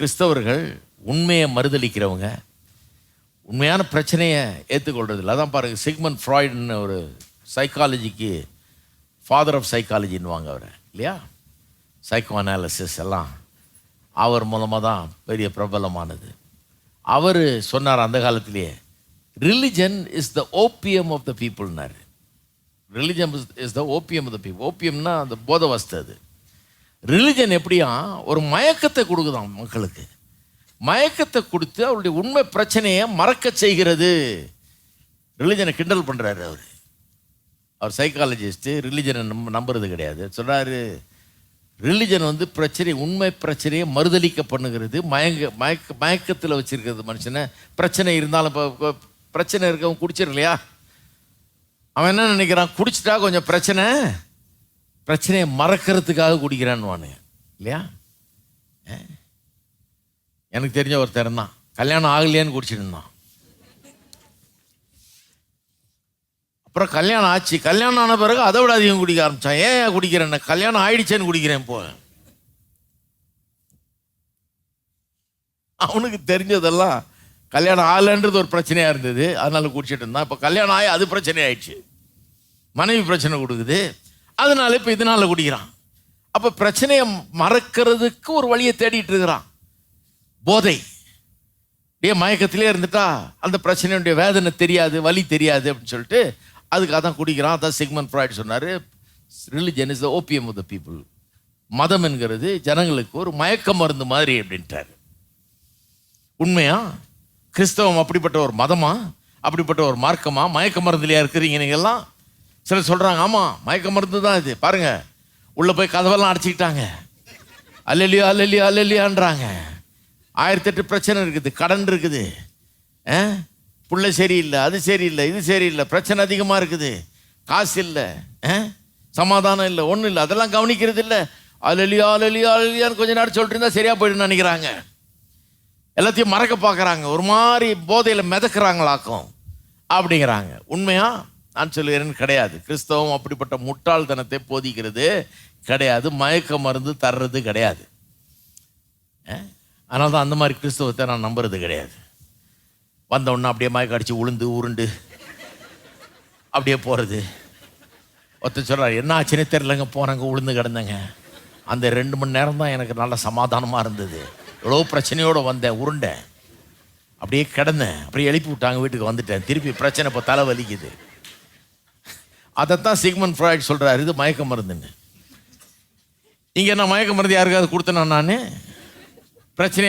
கிறிஸ்தவர்கள் உண்மையை மறுதளிக்கிறவங்க, உண்மையான பிரச்சனையை ஏற்றுக்கொள்றது இல்லை. அதான் பாருங்கள், சிக்மண்ட் ஃப்ராய்டுன்னு ஒரு சைக்காலஜிக்கு ஃபாதர் ஆஃப் சைக்காலஜின்னுவாங்க அவரை, இல்லையா? சைக்கோ அனாலிசிஸ் எல்லாம் அவர் மூலமாக தான் பெரிய பிரபலமானது. அவர் சொன்னார் அந்த காலத்திலேயே, religion is the opium of the பீப்புள்னார். Religion is the opium of the people. ஓபியம்னா அந்த போதவஸ்து. அது ரிலிஜன் எப்படியா ஒரு மயக்கத்தை கொடுக்குதான் மக்களுக்கு. மயக்கத்தை கொடுத்து அவருடைய உண்மை பிரச்சனையை மறக்க செய்கிறது. ரிலிஜனை கிண்டல் பண்ணுறாரு அவர் சைக்காலஜிஸ்ட்டு. ரிலிஜனை நம்புறது கிடையாது. சொல்கிறாரு, ரிலிஜன் வந்து பிரச்சனை, உண்மை பிரச்சனையை மறுதளிக்க பண்ணுகிறது, மயக்கத்தில் வச்சுருக்கிறது மனுஷனை. பிரச்சனை இருந்தாலும் இப்போ பிரச்சனை இருக்கவன் குடிச்சிரு இல்லையா, அவன் என்ன நினைக்கிறான், குடிச்சிட்டா கொஞ்சம் பிரச்சனையை மறக்கிறதுக்காக குடிக்கிறான்னு இல்லையா? எனக்கு தெரிஞ்ச ஒருத்தர் தான், கல்யாணம் ஆகலையான்னு குடிச்சிட்டு இருந்தான். அப்புறம் கல்யாணம் ஆச்சு. கல்யாணம் ஆன பிறகு அதை விட அதிகம் குடிக்க ஆரம்பித்தான். ஏன் குடிக்கிறேன், கல்யாணம் ஆயிடுச்சேன்னு குடிக்கிறேன். இப்போ அவனுக்கு தெரிஞ்சதெல்லாம் கல்யாணம் ஆகலைன்றது ஒரு பிரச்சனையாக இருந்தது, அதனால குடிச்சிட்டு இருந்தான். இப்போ கல்யாணம் ஆகி அது பிரச்சனை ஆயிடுச்சு, மனைவி பிரச்சனை கொடுக்குது, அதனால இப்போ இதனால குடிக்கிறான். அப்போ பிரச்சனையை மறக்கிறதுக்கு ஒரு வழியை தேடிட்டு இருக்கிறான். போதை, மயக்கத்திலே இருந்துட்டா அந்த பிரச்சனையுடைய வேதனை தெரியாது, வலி தெரியாது அப்படின்னு சொல்லிட்டு அதுக்காக தான் குடிக்கிறான். அதான் சிக்மண்ட் ஃப்ராய்டு சொன்னார், religion is the opium of the people. மதம் என்கிறது ஜனங்களுக்கு ஒரு மயக்க மருந்து மாதிரி அப்படின்ட்டார். உண்மையா கிறிஸ்தவம் அப்படிப்பட்ட ஒரு மதமா, அப்படிப்பட்ட ஒரு மார்க்கமா? மயக்க மருந்துலையா இருக்கிறீங்க நீங்கள்லாம்? சிலர் சொல்கிறாங்க, ஆமாம் மயக்க மருந்து தான் இது. பாருங்கள், உள்ளே போய் கதவெல்லாம் அடைச்சிக்கிட்டாங்க, அல்லலியா அல்லலியா அல்லலியான்றாங்க. 1008 பிரச்சனை இருக்குது, கடன் இருக்குது, புள்ள சரியில்லை, அது சரியில்லை, இது சரியில்லை, பிரச்சனை அதிகமாக இருக்குது, காசு இல்லை, சமாதானம் இல்லை, ஒன்றும் இல்லை, அதெல்லாம் கவனிக்கிறது இல்லை. அல்லலியா அல்லலியா அல்லலியான்னு கொஞ்சம் நேரம் சொல்லிட்டு இருந்தால் சரியாக போய்டுன்னு நினைக்கிறாங்க. எல்லாத்தையும் மறக்க பார்க்குறாங்க, ஒரு மாதிரி போதையில் மிதக்கிறாங்களாக்கும் அப்படிங்கிறாங்க. உண்மையா நான் சொல்லுகிறேன், கிடையாது. கிறிஸ்தவம் அப்படிப்பட்ட முட்டாள்தனத்தை போதிக்கிறது கிடையாது, மயக்க மருந்து தர்றது கிடையாது. அதனால தான் அந்த மாதிரி கிறிஸ்தவத்தை நான் நம்புறது கிடையாது. வந்தவுடனே அப்படியே மயக்க அடித்து உளுந்து உருண்டு அப்படியே போகிறது. ஒருத்தர் சொல்கிறார், என்ன ஆச்சுன்னே தெரிலங்க, போனாங்க உளுந்து கிடந்தேங்க, அந்த 2 மணி நேரம் தான் எனக்கு நல்ல சமாதானமாக இருந்தது, எவ்வளோ பிரச்சனையோடு வந்தேன், உருண்டேன், அப்படியே கிடந்தேன், அப்படியே எழுப்பி விட்டாங்க, வீட்டுக்கு வந்துட்டேன், திருப்பி பிரச்சனை இப்போ தலை வலிக்குது. அதைத்தான் சிக்மண்ட் ஃப்ராய்டு சொல்கிறாரு, இது மயக்க மருந்துன்னு. இங்கே நான் மயக்க மருந்து யாருக்காவது கொடுத்தேன்னா நான் பிரச்சனை